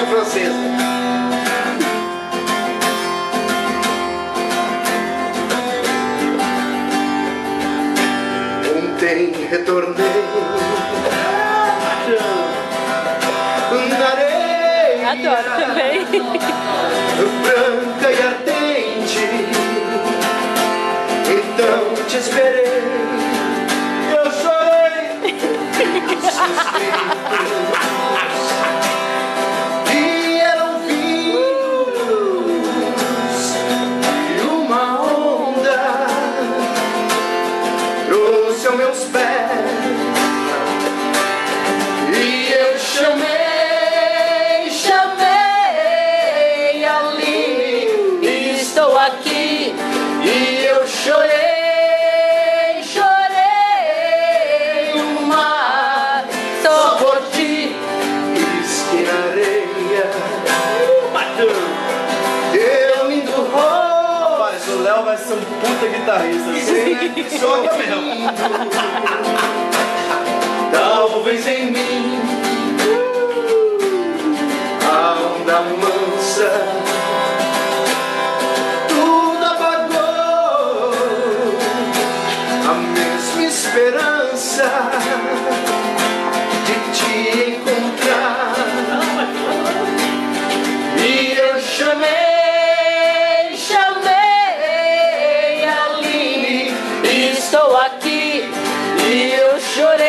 francesa. Ontem retornei na areia, adoro também. branca e ardente. Então te esperei, eu chorei e eram vindos e uma onda trouxe aos meus pés e eu chamei Aline, Estou aqui. e eu chorei o mar Só por ti, risquei na areia teu lindo rosto. Rapaz, o Léo vai ser um puta guitarrista. Só mesmo. Talvez em mim a onda mansa tudo apagou, a mesma esperança de te encontrar. E eu chamei Aline, estou aqui. e eu chorei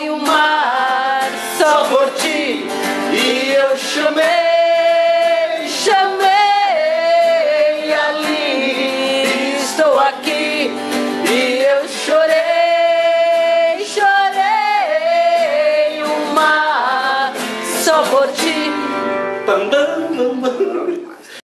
o mar só por ti. E eu chamei Aline, estou aqui. E eu chorei o mar só por ti. Bam, bam, bam, bam.